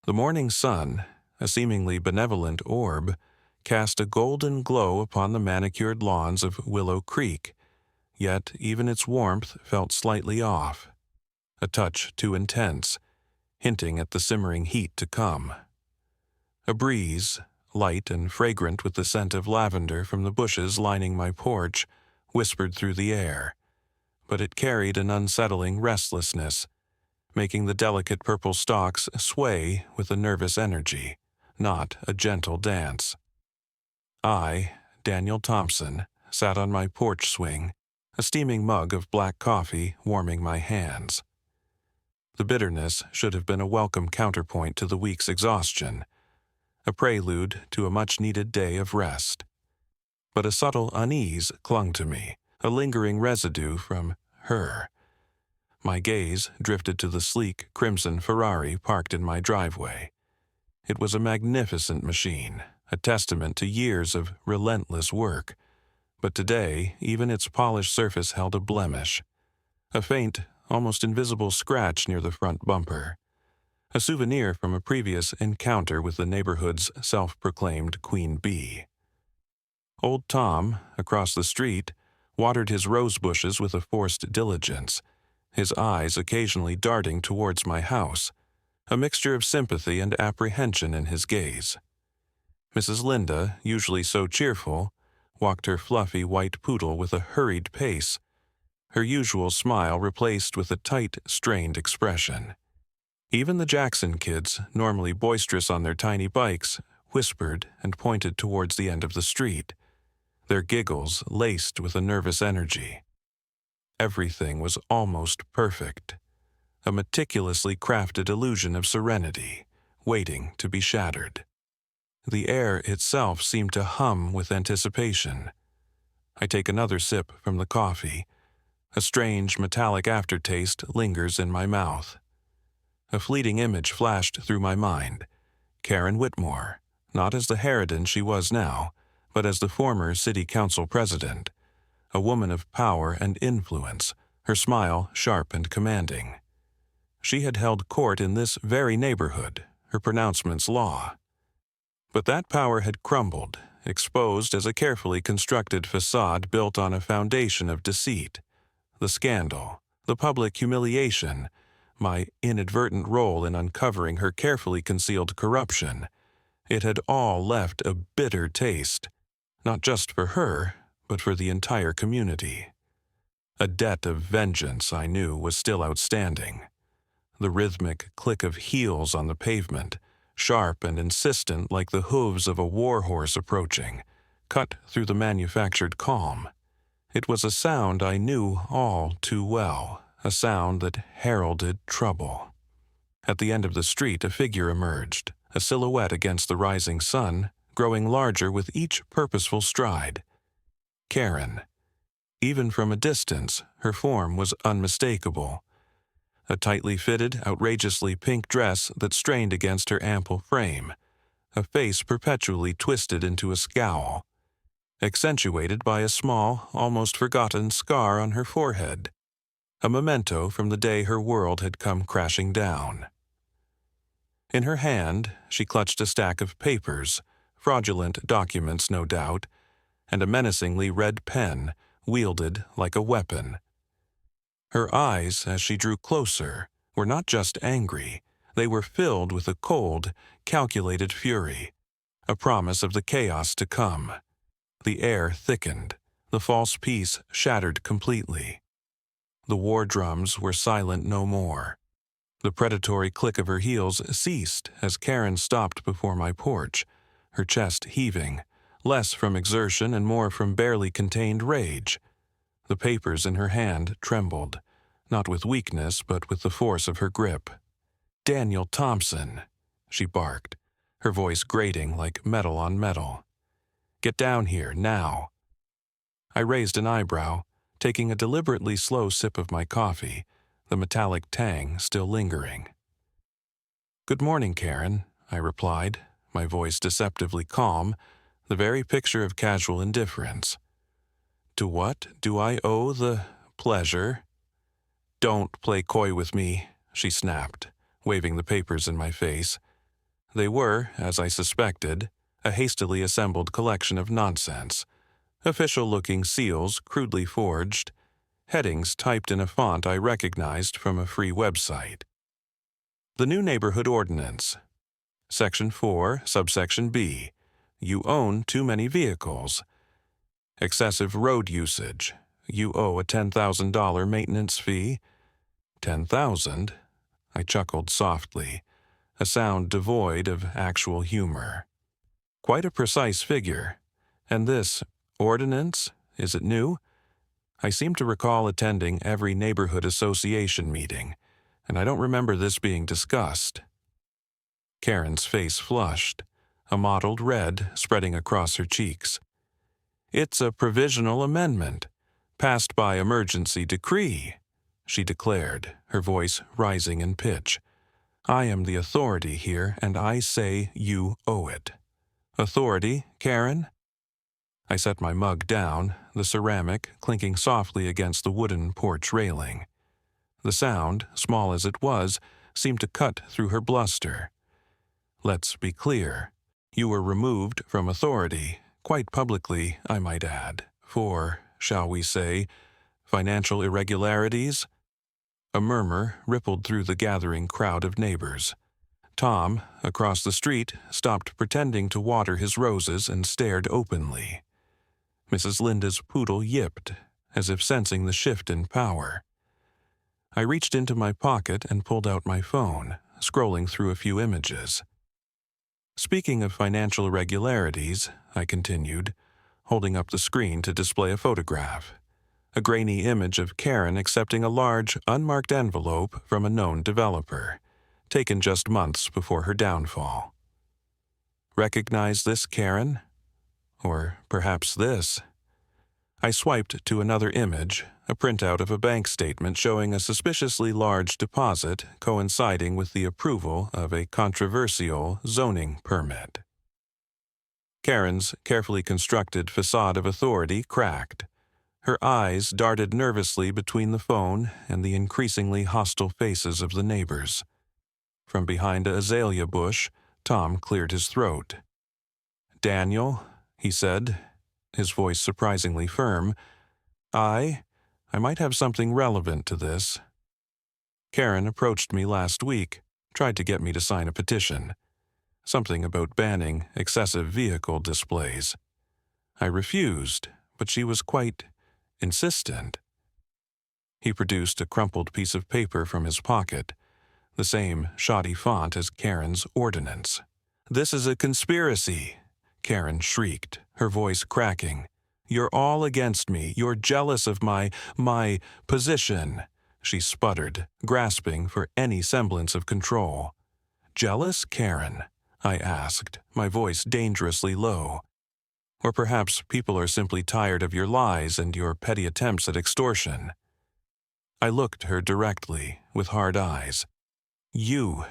The morning sun, a seemingly benevolent orb, cast a golden glow upon the manicured lawns of Willow Creek, yet even its warmth felt slightly off, a touch too intense, hinting at the simmering heat to come. A breeze, light and fragrant with the scent of lavender from the bushes lining my porch, whispered through the air, but it carried an unsettling restlessness, making the delicate purple stalks sway with a nervous energy, not a gentle dance. I, Daniel Thompson, sat on my porch swing, a steaming mug of black coffee warming my hands. The bitterness should have been a welcome counterpoint to the week's exhaustion, a prelude to a much-needed day of rest. But a subtle unease clung to me, a lingering residue from her. My gaze drifted to the sleek, crimson Ferrari parked in my driveway. It was a magnificent machine, a testament to years of relentless work. But today, even its polished surface held a blemish, a faint, almost invisible scratch near the front bumper, a souvenir from a previous encounter with the neighborhood's self-proclaimed queen bee. Old Tom, across the street, watered his rose bushes with a forced diligence, his eyes occasionally darting towards my house, a mixture of sympathy and apprehension in his gaze. Mrs. Linda, usually so cheerful, walked her fluffy white poodle with a hurried pace, her usual smile replaced with a tight, strained expression. Even the Jackson kids, normally boisterous on their tiny bikes, whispered and pointed towards the end of the street, their giggles laced with a nervous energy. Everything was almost perfect, a meticulously crafted illusion of serenity, waiting to be shattered. The air itself seemed to hum with anticipation. I take another sip from the coffee. A strange, metallic aftertaste lingers in my mouth. A fleeting image flashed through my mind. Karen Whitmore, not as the harridan she was now, but as the former city council president, a woman of power and influence, her smile sharp and commanding. She had held court in this very neighborhood, her pronouncements law. But that power had crumbled, exposed as a carefully constructed facade built on a foundation of deceit. The scandal, the public humiliation, my inadvertent role in uncovering her carefully concealed corruption, it had all left a bitter taste, not just for her, but for the entire community. A debt of vengeance, I knew, was still outstanding. The rhythmic click of heels on the pavement, sharp and insistent like the hooves of a war horse approaching, cut through the manufactured calm. It was a sound I knew all too well, a sound that heralded trouble. At the end of the street, a figure emerged, a silhouette against the rising sun, growing larger with each purposeful stride. Karen. Even from a distance, her form was unmistakable. A tightly fitted, outrageously pink dress that strained against her ample frame, a face perpetually twisted into a scowl, accentuated by a small, almost forgotten scar on her forehead, a memento from the day her world had come crashing down. In her hand, she clutched a stack of papers, fraudulent documents no doubt, and a menacingly red pen, wielded like a weapon. Her eyes, as she drew closer, were not just angry, they were filled with a cold, calculated fury, a promise of the chaos to come. The air thickened, the false peace shattered completely. The war drums were silent no more. The predatory click of her heels ceased as Karen stopped before my porch, her chest heaving, less from exertion and more from barely contained rage. The papers in her hand trembled, not with weakness but with the force of her grip. "Daniel Thompson," she barked, her voice grating like metal on metal. "Get down here, now." I raised an eyebrow, taking a deliberately slow sip of my coffee, the metallic tang still lingering. "Good morning, Karen," I replied, my voice deceptively calm, the very picture of casual indifference. "To what do I owe the pleasure?" "Don't play coy with me," she snapped, waving the papers in my face. They were, as I suspected, a hastily assembled collection of nonsense, official-looking seals crudely forged, headings typed in a font I recognized from a free website. The new neighborhood ordinance. Section 4, subsection B. You own too many vehicles. Excessive road usage. You owe a $10,000 maintenance fee. $10,000? I chuckled softly, a sound devoid of actual humor. Quite a precise figure. And this ordinance, is it new? I seem to recall attending every neighborhood association meeting, and I don't remember this being discussed. Karen's face flushed, a mottled red spreading across her cheeks. It's a provisional amendment, passed by emergency decree, she declared, her voice rising in pitch. I am the authority here, and I say you owe it. Authority, Karen? I set my mug down, the ceramic clinking softly against the wooden porch railing. The sound, small as it was, seemed to cut through her bluster. Let's be clear. You were removed from authority, quite publicly, I might add, for, shall we say, financial irregularities? A murmur rippled through the gathering crowd of neighbors. Tom, across the street, stopped pretending to water his roses and stared openly. Mrs. Linda's poodle yipped, as if sensing the shift in power. I reached into my pocket and pulled out my phone, scrolling through a few images. Speaking of financial irregularities, I continued, holding up the screen to display a photograph. A grainy image of Karen accepting a large, unmarked envelope from a known developer, taken just months before her downfall. Recognize this, Karen? Or perhaps this? I swiped to another image, a printout of a bank statement showing a suspiciously large deposit coinciding with the approval of a controversial zoning permit. Karen's carefully constructed facade of authority cracked. Her eyes darted nervously between the phone and the increasingly hostile faces of the neighbors. From behind a azalea bush, Tom cleared his throat. "Daniel," he said, his voice surprisingly firm, I might have something relevant to this. Karen approached me last week, tried to get me to sign a petition. Something about banning excessive vehicle displays. I refused, but she was quite insistent. He produced a crumpled piece of paper from his pocket, the same shoddy font as Karen's ordinance. "This is a conspiracy," Karen shrieked, her voice cracking. "You're all against me. You're jealous of my position," she sputtered, grasping for any semblance of control. "Jealous, Karen?" I asked, my voice dangerously low. "Or perhaps people are simply tired of your lies and your petty attempts at extortion." I looked her directly, with hard eyes. You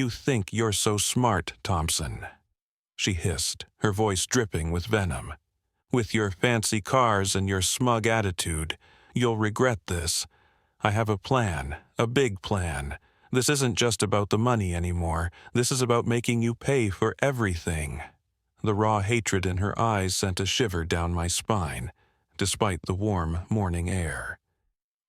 think you're so smart, Thompson," she hissed, her voice dripping with venom. "With your fancy cars and your smug attitude, you'll regret this. I have a plan, a big plan. This isn't just about the money anymore. This is about making you pay for everything." The raw hatred in her eyes sent a shiver down my spine, despite the warm morning air.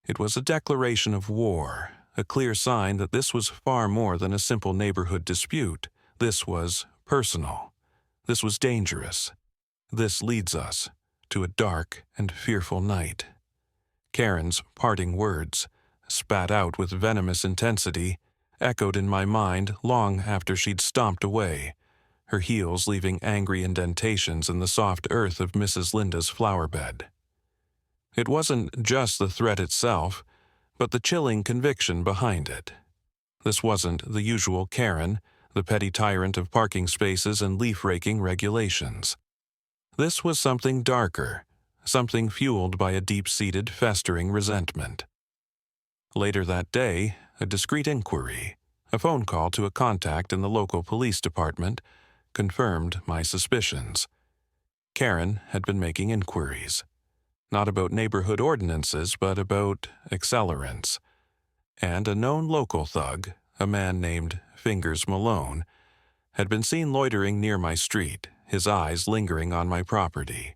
It was a declaration of war, a clear sign that this was far more than a simple neighborhood dispute. This was personal. This was dangerous. This leads us to a dark and fearful night. Karen's parting words, spat out with venomous intensity, echoed in my mind long after she'd stomped away, her heels leaving angry indentations in the soft earth of Mrs. Linda's flower bed. It wasn't just the threat itself, but the chilling conviction behind it. This wasn't the usual Karen, the petty tyrant of parking spaces and leaf-raking regulations. This was something darker, something fueled by a deep-seated, festering resentment. Later that day, a discreet inquiry, a phone call to a contact in the local police department, confirmed my suspicions. Karen had been making inquiries, not about neighborhood ordinances, but about accelerants. And a known local thug, a man named Fingers Malone, had been seen loitering near my street, his eyes lingering on my property.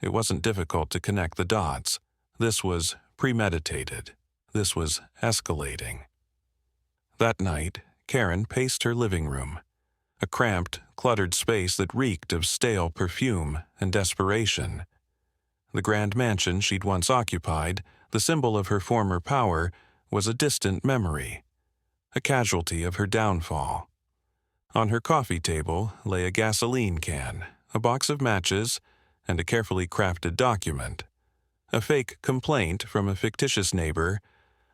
It wasn't difficult to connect the dots. This was premeditated. This was escalating. That night, Karen paced her living room, a cramped, cluttered space that reeked of stale perfume and desperation. The grand mansion she'd once occupied, the symbol of her former power, was a distant memory, a casualty of her downfall. On her coffee table lay a gasoline can, a box of matches, and a carefully crafted document, a fake complaint from a fictitious neighbor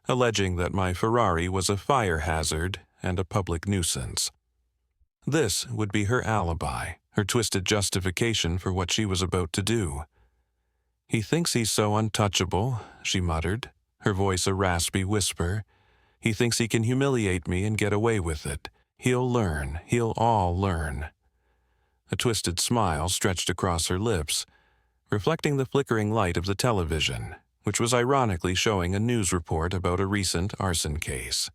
alleging that my Ferrari was a fire hazard and a public nuisance. This would be her alibi, her twisted justification for what she was about to do. "He thinks he's so untouchable," she muttered, her voice a raspy whisper. "He thinks he can humiliate me and get away with it. He'll learn. He'll all learn." A twisted smile stretched across her lips, reflecting the flickering light of the television, which was ironically showing a news report about a recent arson case.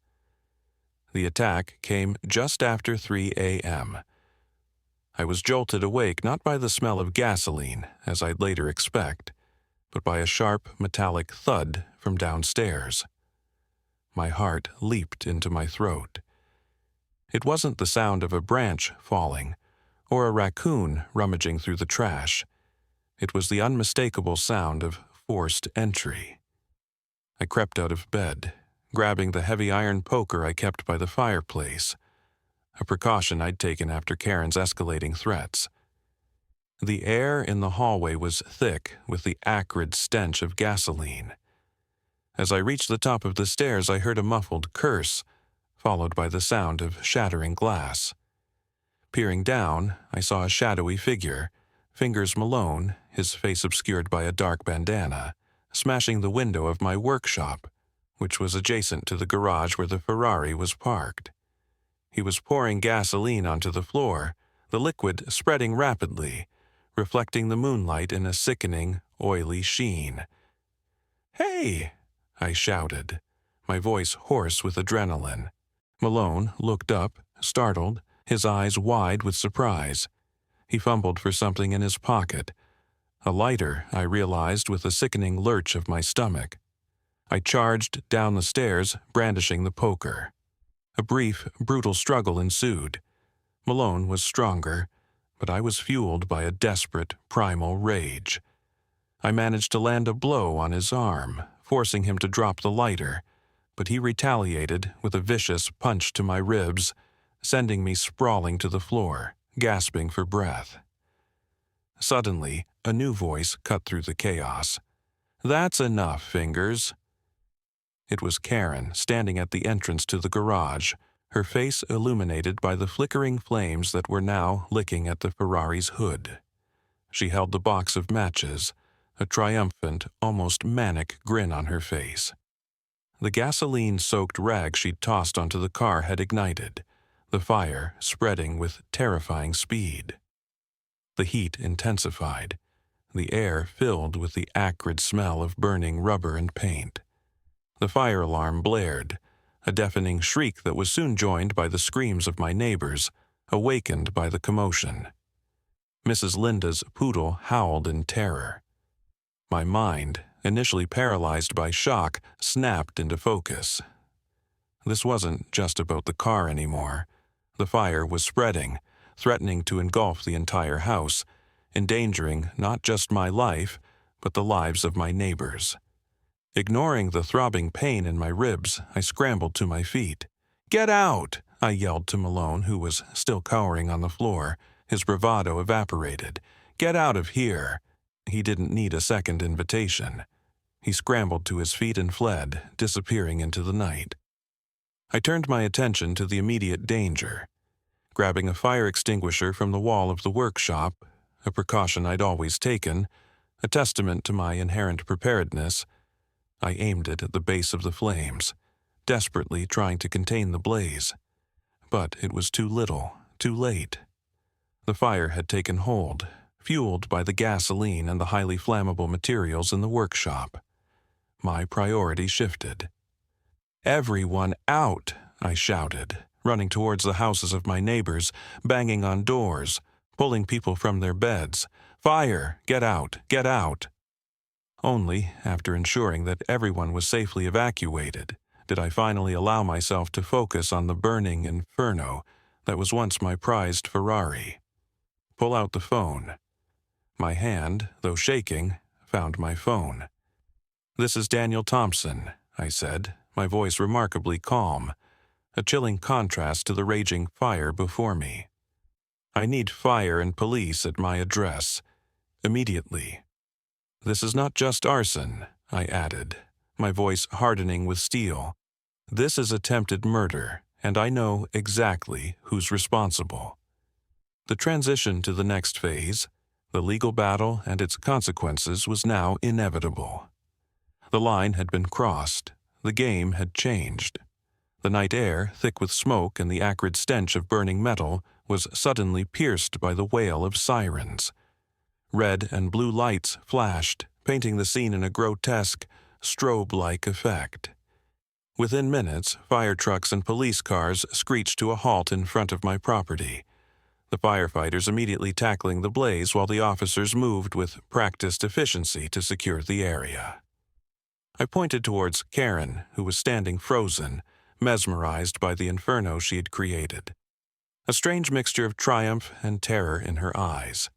The attack came just after 3 a.m. I was jolted awake not by the smell of gasoline, as I'd later expect, but by a sharp, metallic thud from downstairs. My heart leaped into my throat. It wasn't the sound of a branch falling, or a raccoon rummaging through the trash. It was the unmistakable sound of forced entry. I crept out of bed, grabbing the heavy iron poker I kept by the fireplace, a precaution I'd taken after Karen's escalating threats. The air in the hallway was thick with the acrid stench of gasoline. As I reached the top of the stairs, I heard a muffled curse, followed by the sound of shattering glass. Peering down, I saw a shadowy figure, Fingers Malone, his face obscured by a dark bandana, smashing the window of my workshop, which was adjacent to the garage where the Ferrari was parked. He was pouring gasoline onto the floor, the liquid spreading rapidly, reflecting the moonlight in a sickening, oily sheen. "Hey!" I shouted, my voice hoarse with adrenaline. Malone looked up, startled, his eyes wide with surprise. He fumbled for something in his pocket. A lighter, I realized with a sickening lurch of my stomach. I charged down the stairs, brandishing the poker. A brief, brutal struggle ensued. Malone was stronger, but I was fueled by a desperate, primal rage. I managed to land a blow on his arm, forcing him to drop the lighter, but he retaliated with a vicious punch to my ribs, sending me sprawling to the floor, gasping for breath. Suddenly, a new voice cut through the chaos. "That's enough, Fingers." It was Karen, standing at the entrance to the garage, her face illuminated by the flickering flames that were now licking at the Ferrari's hood. She held the box of matches, a triumphant, almost manic grin on her face. The gasoline-soaked rag she'd tossed onto the car had ignited, the fire spreading with terrifying speed. The heat intensified, the air filled with the acrid smell of burning rubber and paint. The fire alarm blared, a deafening shriek that was soon joined by the screams of my neighbors, awakened by the commotion. Mrs. Linda's poodle howled in terror. My mind, initially paralyzed by shock, snapped into focus. This wasn't just about the car anymore. The fire was spreading, threatening to engulf the entire house, endangering not just my life, but the lives of my neighbors. Ignoring the throbbing pain in my ribs, I scrambled to my feet. "Get out!" I yelled to Malone, who was still cowering on the floor, his bravado evaporated. "Get out of here!" He didn't need a second invitation. He scrambled to his feet and fled, disappearing into the night. I turned my attention to the immediate danger. Grabbing a fire extinguisher from the wall of the workshop, a precaution I'd always taken, a testament to my inherent preparedness, I aimed it at the base of the flames, desperately trying to contain the blaze. But it was too little, too late. The fire had taken hold, fueled by the gasoline and the highly flammable materials in the workshop. My priority shifted. "Everyone out!" I shouted, running towards the houses of my neighbors, banging on doors, pulling people from their beds. "Fire! Get out! Get out!" Only, after ensuring that everyone was safely evacuated, did I finally allow myself to focus on the burning inferno that was once my prized Ferrari. Pull out the phone. My hand, though shaking, found my phone. "This is Daniel Thompson," I said, my voice remarkably calm, a chilling contrast to the raging fire before me. "I need fire and police at my address, immediately." "This is not just arson," I added, my voice hardening with steel. "This is attempted murder, and I know exactly who's responsible." The transition to the next phase, the legal battle and its consequences, was now inevitable. The line had been crossed. The game had changed. The night air, thick with smoke and the acrid stench of burning metal, was suddenly pierced by the wail of sirens. Red and blue lights flashed, painting the scene in a grotesque, strobe-like effect. Within minutes, fire trucks and police cars screeched to a halt in front of my property, the firefighters immediately tackling the blaze while the officers moved with practiced efficiency to secure the area. I pointed towards Karen, who was standing frozen, mesmerized by the inferno she had created. A strange mixture of triumph and terror in her eyes.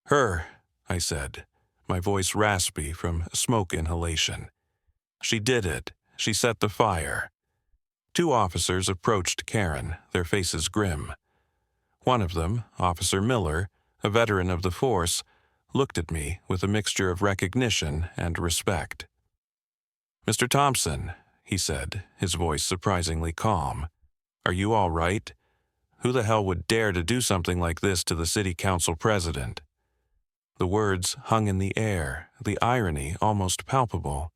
"Her," I said, my voice raspy from smoke inhalation. "She did it. She set the fire." Two officers approached Karen, their faces grim. One of them, Officer Miller, a veteran of the force, looked at me with a mixture of recognition and respect. "Mr. Thompson," he said, his voice surprisingly calm, "are you all right? Who the hell would dare to do something like this to the city council president?" The words hung in the air, the irony almost palpable.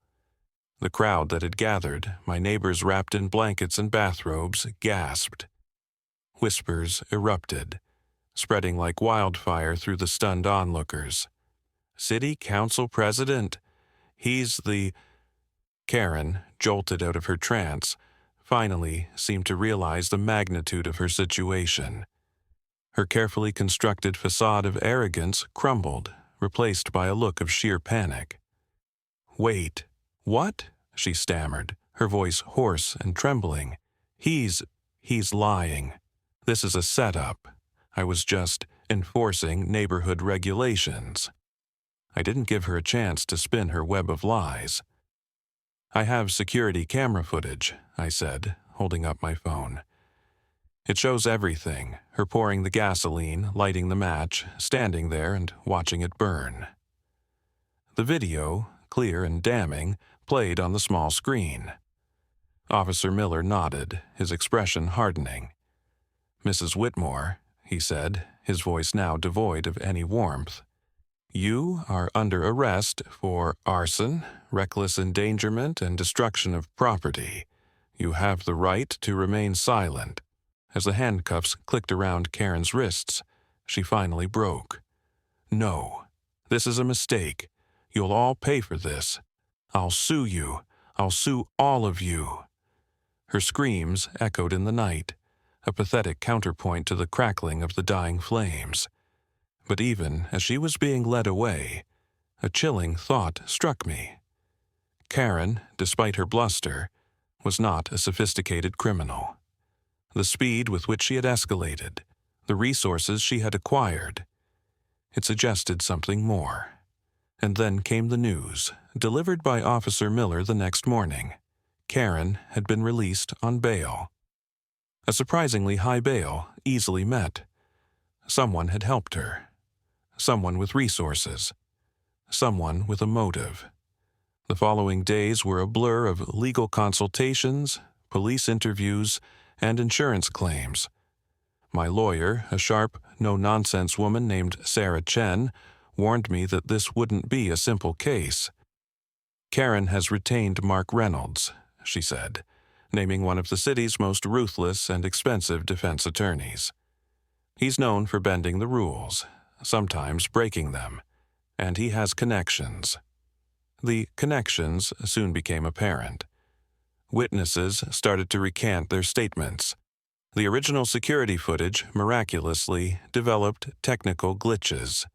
The crowd that had gathered, my neighbors wrapped in blankets and bathrobes, gasped. Whispers erupted, spreading like wildfire through the stunned onlookers. "City council president? He's the—" Karen, jolted out of her trance, finally seemed to realize the magnitude of her situation. Her carefully constructed facade of arrogance crumbled, replaced by a look of sheer panic. "Wait, what?" she stammered, her voice hoarse and trembling. He's lying. This is a setup. I was just enforcing neighborhood regulations." I didn't give her a chance to spin her web of lies. "I have security camera footage," I said, holding up my phone. "It shows everything, her pouring the gasoline, lighting the match, standing there and watching it burn." The video, clear and damning, played on the small screen. Officer Miller nodded, his expression hardening. "Mrs. Whitmore," he said, his voice now devoid of any warmth, "you are under arrest for arson, reckless endangerment, and destruction of property. You have the right to remain silent." As the handcuffs clicked around Karen's wrists, she finally broke. "No, this is a mistake. You'll all pay for this. I'll sue you. I'll sue all of you." Her screams echoed in the night, a pathetic counterpoint to the crackling of the dying flames. But even as she was being led away, a chilling thought struck me. Karen, despite her bluster, was not a sophisticated criminal. The speed with which she had escalated, the resources she had acquired, it suggested something more. And then came the news, delivered by Officer Miller the next morning. Karen had been released on bail. A surprisingly high bail, easily met. Someone had helped her. Someone with resources. Someone with a motive. The following days were a blur of legal consultations, police interviews, and insurance claims. My lawyer, a sharp, no-nonsense woman named Sarah Chen, warned me that this wouldn't be a simple case. "Karen has retained Mark Reynolds," she said, naming one of the city's most ruthless and expensive defense attorneys. "He's known for bending the rules, sometimes breaking them, and he has connections." The connections soon became apparent. Witnesses started to recant their statements. The original security footage miraculously developed technical glitches.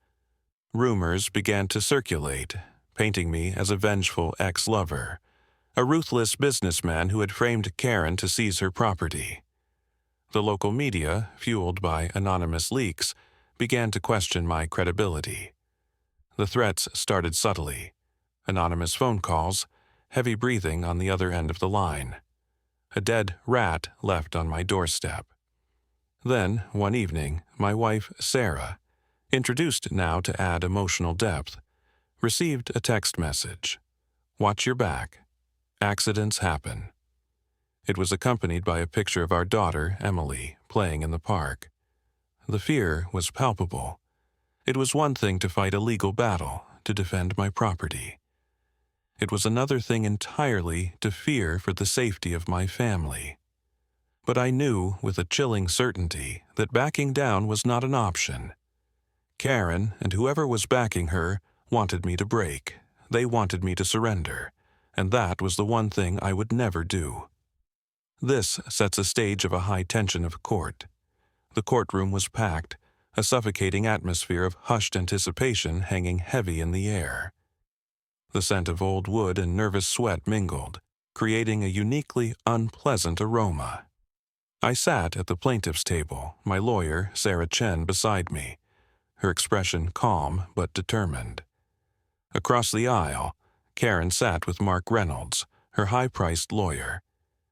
Rumors began to circulate, painting me as a vengeful ex-lover, a ruthless businessman who had framed Karen to seize her property. The local media, fueled by anonymous leaks, began to question my credibility. The threats started subtly. Anonymous phone calls, heavy breathing on the other end of the line. A dead rat left on my doorstep. Then, one evening, my wife, Sarah, introduced now to add emotional depth, received a text message. "Watch your back. Accidents happen." It was accompanied by a picture of our daughter, Emily, playing in the park. The fear was palpable. It was one thing to fight a legal battle, to defend my property. It was another thing entirely to fear for the safety of my family. But I knew with a chilling certainty that backing down was not an option. Karen and whoever was backing her wanted me to break. They wanted me to surrender, and that was the one thing I would never do. This sets a stage of a high tension of court. The courtroom was packed, a suffocating atmosphere of hushed anticipation hanging heavy in the air. The scent of old wood and nervous sweat mingled, creating a uniquely unpleasant aroma. I sat at the plaintiff's table, my lawyer, Sarah Chen, beside me, her expression calm but determined. Across the aisle, Karen sat with Mark Reynolds, her high-priced lawyer.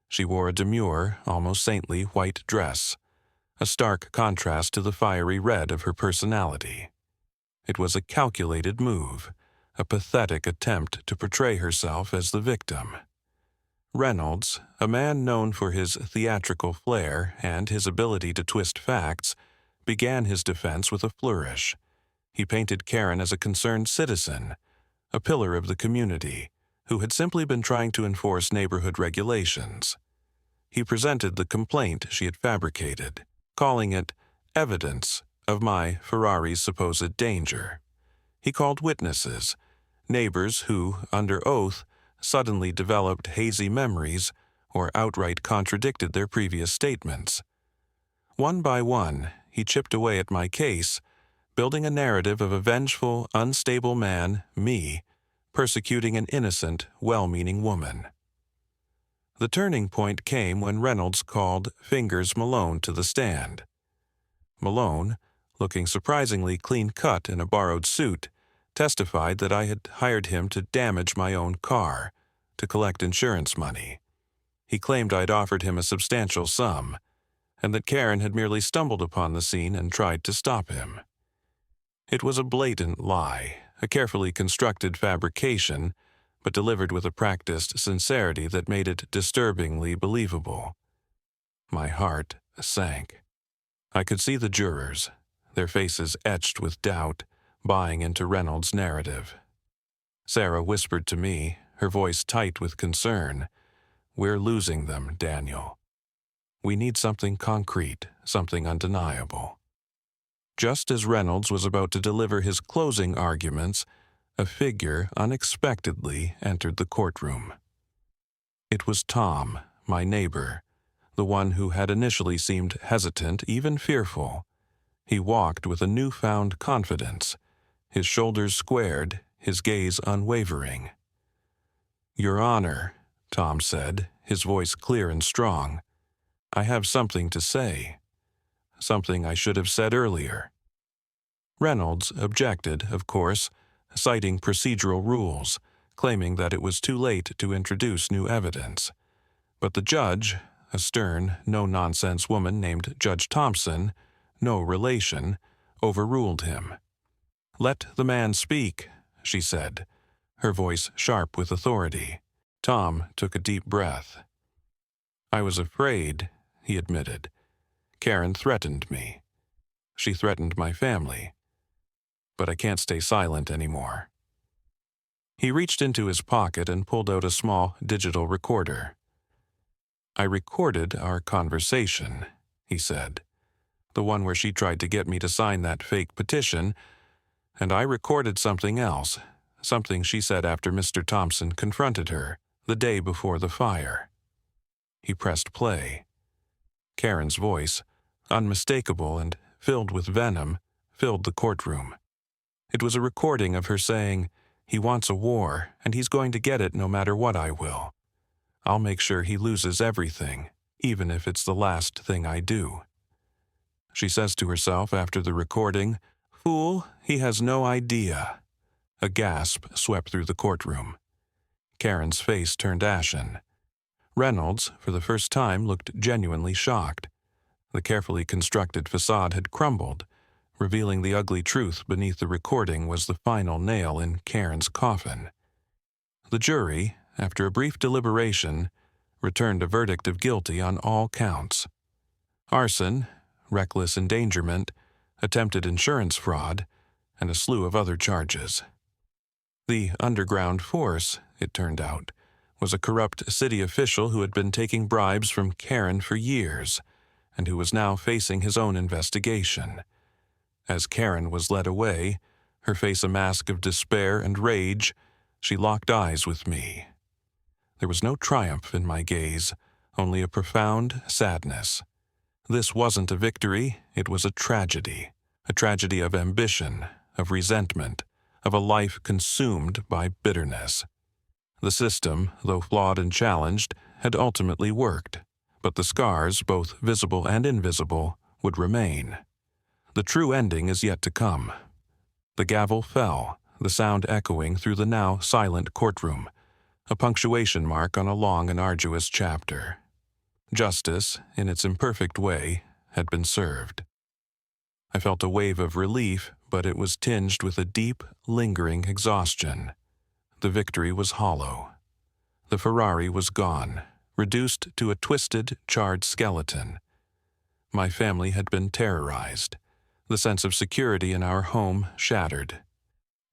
She wore a demure, almost saintly white dress, a stark contrast to the fiery red of her personality. It was a calculated move, a pathetic attempt to portray herself as the victim. Reynolds, a man known for his theatrical flair and his ability to twist facts, began his defense with a flourish. He painted Karen as a concerned citizen, a pillar of the community, who had simply been trying to enforce neighborhood regulations. He presented the complaint she had fabricated, calling it evidence of my Ferrari's supposed danger. He called witnesses, neighbors who, under oath, suddenly developed hazy memories or outright contradicted their previous statements. One by one, he chipped away at my case, building a narrative of a vengeful, unstable man, me, persecuting an innocent, well-meaning woman. The turning point came when Reynolds called Fingers Malone to the stand. Malone, looking surprisingly clean-cut in a borrowed suit, testified that I had hired him to damage my own car, to collect insurance money. He claimed I'd offered him a substantial sum, and that Karen had merely stumbled upon the scene and tried to stop him. It was a blatant lie, a carefully constructed fabrication, but delivered with a practiced sincerity that made it disturbingly believable. My heart sank. I could see the jurors, their faces etched with doubt, buying into Reynolds' narrative. Sarah whispered to me, her voice tight with concern, "We're losing them, Daniel. We need something concrete, something undeniable." Just as Reynolds was about to deliver his closing arguments, a figure unexpectedly entered the courtroom. It was Tom, my neighbor, the one who had initially seemed hesitant, even fearful. He walked with a newfound confidence, his shoulders squared, his gaze unwavering. "Your Honor," Tom said, his voice clear and strong, "I have something to say. Something I should have said earlier." Reynolds objected, of course, citing procedural rules, claiming that it was too late to introduce new evidence. But the judge, a stern, no-nonsense woman named Judge Thompson, no relation, overruled him. "Let the man speak," she said, her voice sharp with authority. Tom took a deep breath. "I was afraid," he admitted. "Karen threatened me. She threatened my family. But I can't stay silent anymore." He reached into his pocket and pulled out a small digital recorder. "I recorded our conversation," he said, "the one where she tried to get me to sign that fake petition, and I recorded something else, something she said after Mr. Thompson confronted her, the day before the fire." He pressed play. Karen's voice, unmistakable and filled with venom, filled the courtroom. It was a recording of her saying, "He wants a war, and he's going to get it no matter what I will. I'll make sure he loses everything, even if it's the last thing I do." She says to herself after the recording, "Fool, he has no idea." A gasp swept through the courtroom. Karen's face turned ashen. Reynolds, for the first time, looked genuinely shocked. The carefully constructed facade had crumbled, revealing the ugly truth beneath the recording was the final nail in Karen's coffin. The jury, after a brief deliberation, returned a verdict of guilty on all counts. Arson, reckless endangerment, attempted insurance fraud, and a slew of other charges. The underground force, it turned out, was a corrupt city official who had been taking bribes from Karen for years, and who was now facing his own investigation. As Karen was led away, her face a mask of despair and rage, she locked eyes with me. There was no triumph in my gaze, only a profound sadness. This wasn't a victory, it was a tragedy of ambition, of resentment, of a life consumed by bitterness. The system, though flawed and challenged, had ultimately worked, but the scars, both visible and invisible, would remain. The true ending is yet to come. The gavel fell, the sound echoing through the now silent courtroom, a punctuation mark on a long and arduous chapter. Justice, in its imperfect way, had been served. I felt a wave of relief, but it was tinged with a deep, lingering exhaustion. The victory was hollow. The Ferrari was gone, reduced to a twisted, charred skeleton. My family had been terrorized. The sense of security in our home shattered.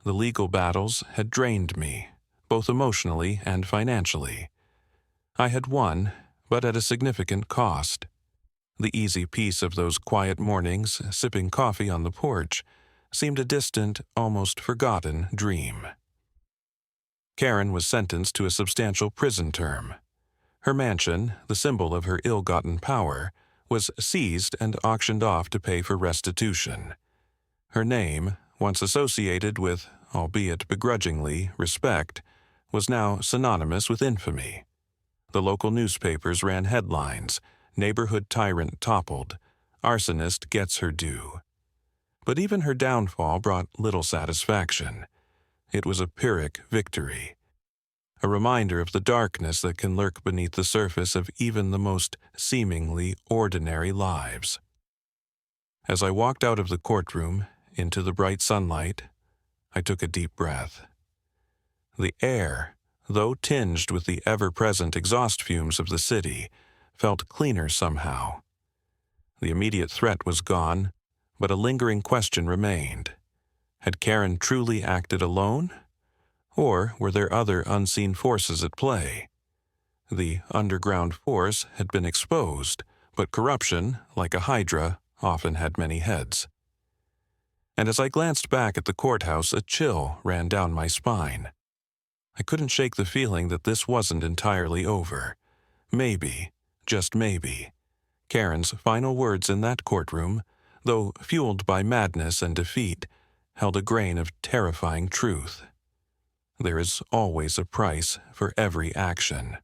The legal battles had drained me, both emotionally and financially. I had won, but at a significant cost. The easy peace of those quiet mornings, sipping coffee on the porch, seemed a distant, almost forgotten dream. Karen was sentenced to a substantial prison term. Her mansion, the symbol of her ill-gotten power, was seized and auctioned off to pay for restitution. Her name, once associated with, albeit begrudgingly, respect, was now synonymous with infamy. The local newspapers ran headlines, "Neighborhood tyrant toppled," "Arsonist gets her due." But even her downfall brought little satisfaction. It was a Pyrrhic victory, a reminder of the darkness that can lurk beneath the surface of even the most seemingly ordinary lives. As I walked out of the courtroom, into the bright sunlight, I took a deep breath. The air, though tinged with the ever-present exhaust fumes of the city, felt cleaner somehow. The immediate threat was gone, but a lingering question remained. Had Karen truly acted alone? Or were there other unseen forces at play? The underground force had been exposed, but corruption, like a hydra, often had many heads. And as I glanced back at the courthouse, a chill ran down my spine. I couldn't shake the feeling that this wasn't entirely over. Maybe, just maybe, Karen's final words in that courtroom, though fueled by madness and defeat, held a grain of terrifying truth. There is always a price for every action.